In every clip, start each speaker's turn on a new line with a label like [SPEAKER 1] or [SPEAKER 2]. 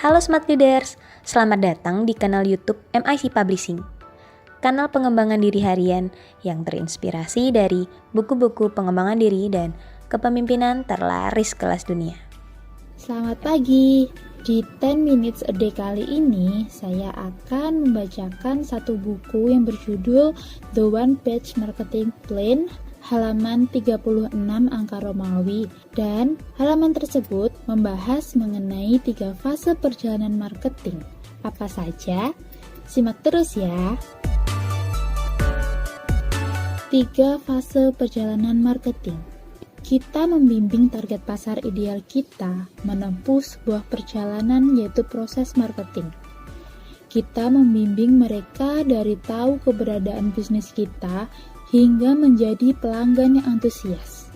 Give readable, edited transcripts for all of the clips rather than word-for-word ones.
[SPEAKER 1] Halo Smart Leaders, selamat datang di kanal YouTube MIC Publishing, kanal pengembangan diri harian yang terinspirasi dari buku-buku pengembangan diri dan kepemimpinan terlaris kelas dunia.
[SPEAKER 2] Selamat pagi, di 10 Minutes a Day kali ini saya akan membacakan satu buku yang berjudul The One Page Marketing Plan halaman 36 angka Romawi, dan halaman tersebut membahas mengenai 3 fase perjalanan marketing. Apa saja? Simak terus ya. 3 fase perjalanan marketing. Kita membimbing target pasar ideal kita menempuh sebuah perjalanan, yaitu proses marketing. Kita membimbing mereka dari tahu keberadaan bisnis kita hingga menjadi pelanggan yang antusias.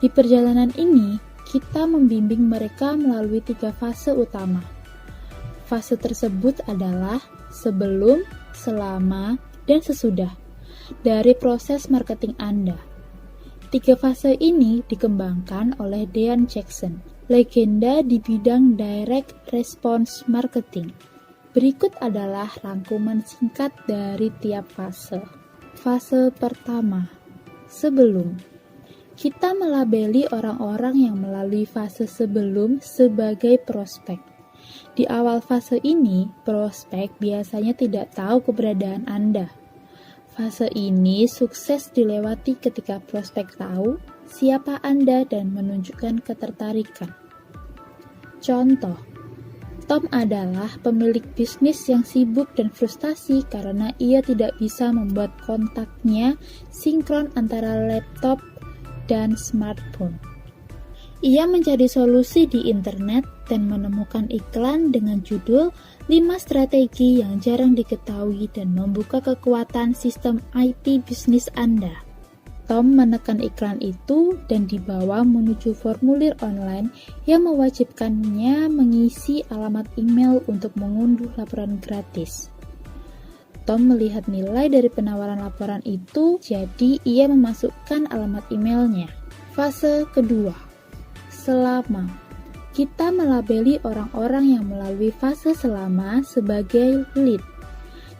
[SPEAKER 2] Di perjalanan ini, kita membimbing mereka melalui 3 fase utama. Fase tersebut adalah sebelum, selama, dan sesudah dari proses marketing Anda. 3 fase ini dikembangkan oleh Dean Jackson, legenda di bidang direct response marketing. Berikut adalah rangkuman singkat dari tiap fase. Fase pertama, sebelum. Kita melabeli orang-orang yang melalui fase sebelum sebagai prospek. Di awal fase ini, prospek biasanya tidak tahu keberadaan Anda. Fase ini sukses dilewati ketika prospek tahu siapa Anda dan menunjukkan ketertarikan. Contoh, Tom adalah pemilik bisnis yang sibuk dan frustasi karena ia tidak bisa membuat kontaknya sinkron antara laptop dan smartphone. Ia mencari solusi di internet dan menemukan iklan dengan judul 5 strategi yang jarang diketahui dan membuka kekuatan sistem IT bisnis Anda. Tom menekan iklan itu dan dibawa menuju formulir online yang mewajibkannya mengisi alamat email untuk mengunduh laporan gratis. Tom melihat nilai dari penawaran laporan itu, jadi ia memasukkan alamat emailnya. Fase kedua, selama. Kita melabeli orang-orang yang melalui fase selama sebagai lead.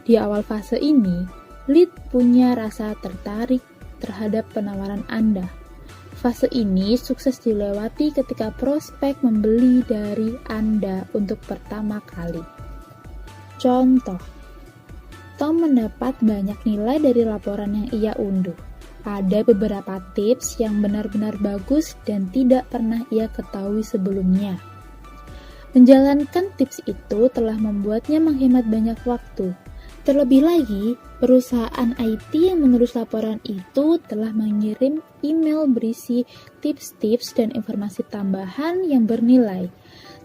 [SPEAKER 2] Di awal fase ini, lead punya rasa tertarik terhadap penawaran Anda. Fase ini sukses dilewati ketika prospek membeli dari Anda untuk pertama kali. Contoh, Tom mendapat banyak nilai dari laporan yang ia unduh. Ada beberapa tips yang benar-benar bagus dan tidak pernah ia ketahui sebelumnya. Menjalankan tips itu telah membuatnya menghemat banyak waktu. Terlebih lagi, perusahaan IT yang menulis laporan itu telah mengirim email berisi tips-tips dan informasi tambahan yang bernilai,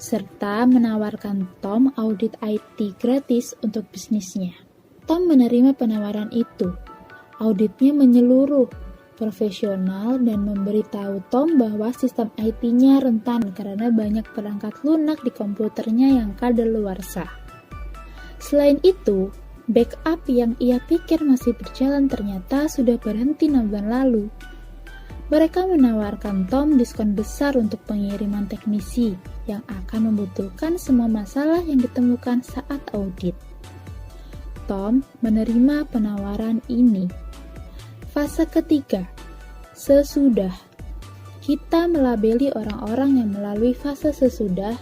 [SPEAKER 2] serta menawarkan Tom audit IT gratis untuk bisnisnya. Tom menerima penawaran itu. Auditnya menyeluruh, profesional, dan memberitahu Tom bahwa sistem IT-nya rentan karena banyak perangkat lunak di komputernya yang kadaluarsa. Selain itu, backup yang ia pikir masih berjalan ternyata sudah berhenti 6 bulan lalu. Mereka menawarkan Tom diskon besar untuk pengiriman teknisi yang akan membutuhkan semua masalah yang ditemukan saat audit. Tom menerima penawaran ini. Fase ketiga, sesudah. Kita melabeli orang-orang yang melalui fase sesudah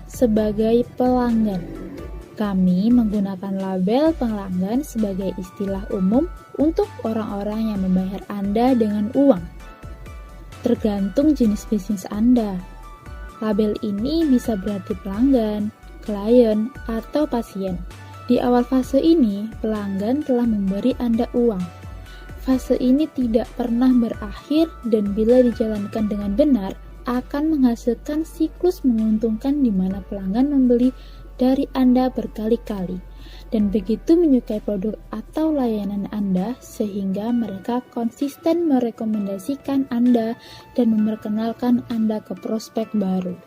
[SPEAKER 2] sebagai pelanggan. Kami menggunakan label pelanggan sebagai istilah umum untuk orang-orang yang membayar Anda dengan uang. Tergantung jenis bisnis Anda. Label ini bisa berarti pelanggan, klien, atau pasien. Di awal fase ini, pelanggan telah memberi Anda uang. Fase ini tidak pernah berakhir dan bila dijalankan dengan benar, akan menghasilkan siklus menguntungkan di mana pelanggan membeli dari Anda berkali-kali dan begitu menyukai produk atau layanan Anda sehingga mereka konsisten merekomendasikan Anda dan memperkenalkan Anda ke prospek baru.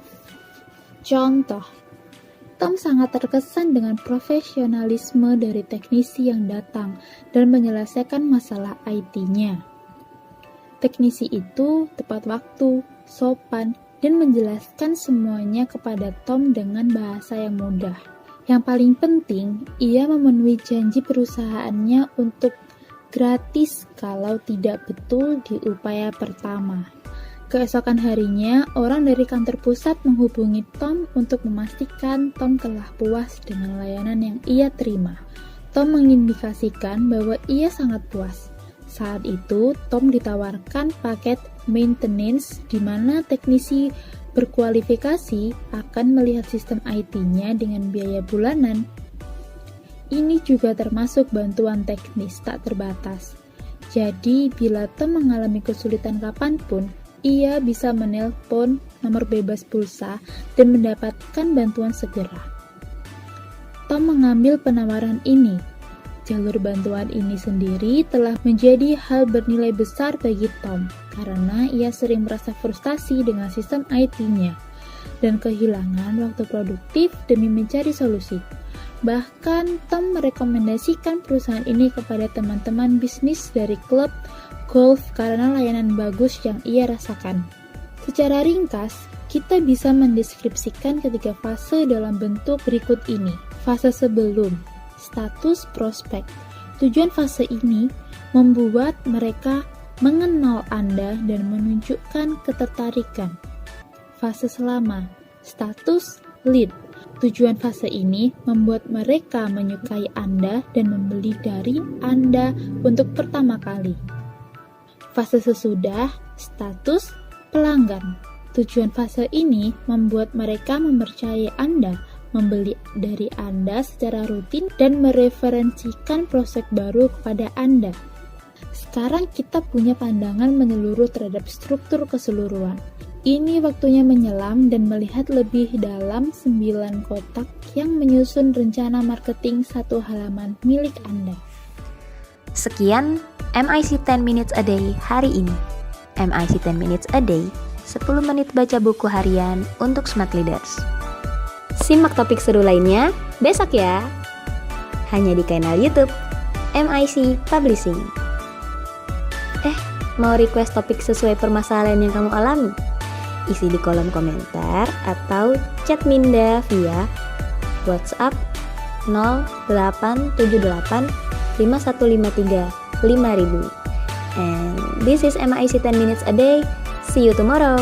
[SPEAKER 2] Contoh, Tom sangat terkesan dengan profesionalisme dari teknisi yang datang dan menyelesaikan masalah IT-nya. Teknisi itu tepat waktu, sopan, dan menjelaskan semuanya kepada Tom dengan bahasa yang mudah. Yang paling penting, ia memenuhi janji perusahaannya untuk gratis kalau tidak betul di upaya pertama. Keesokan harinya, orang dari kantor pusat menghubungi Tom untuk memastikan Tom telah puas dengan layanan yang ia terima. Tom mengindikasikan bahwa ia sangat puas. Saat itu, Tom ditawarkan paket maintenance di mana teknisi berkualifikasi akan melihat sistem IT-nya dengan biaya bulanan. Ini juga termasuk bantuan teknis tak terbatas. Jadi, bila Tom mengalami kesulitan kapanpun, ia bisa menelpon nomor bebas pulsa dan mendapatkan bantuan segera. Tom mengambil penawaran ini. Jalur bantuan ini sendiri telah menjadi hal bernilai besar bagi Tom karena ia sering merasa frustasi dengan sistem IT-nya dan kehilangan waktu produktif demi mencari solusi. Bahkan, Tom merekomendasikan perusahaan ini kepada teman-teman bisnis dari klub golf karena layanan bagus yang ia rasakan. Secara ringkas, kita bisa mendeskripsikan ketiga fase dalam bentuk berikut ini. Fase sebelum, status prospek. Tujuan fase ini membuat mereka mengenal Anda dan menunjukkan ketertarikan. Fase selama, status lead. Tujuan fase ini membuat mereka menyukai Anda dan membeli dari Anda untuk pertama kali. Fase sesudah, status pelanggan. Tujuan fase ini membuat mereka mempercayai Anda, membeli dari Anda secara rutin dan mereferensikan prospek baru kepada Anda. Sekarang kita punya pandangan menyeluruh terhadap struktur keseluruhan. Ini waktunya menyelam dan melihat lebih dalam 9 kotak yang menyusun rencana marketing satu halaman milik Anda.
[SPEAKER 1] Sekian MIC 10 Minutes a Day hari ini. MIC 10 Minutes a Day, 10 menit baca buku harian untuk smart leaders. Simak topik seru lainnya besok ya. Hanya di kanal YouTube MIC Publishing. Mau request topik sesuai permasalahan yang kamu alami? Isi di kolom komentar atau chat Minda via WhatsApp 0878 5153 5000. And this is MIC 10 Minutes a Day. See you tomorrow.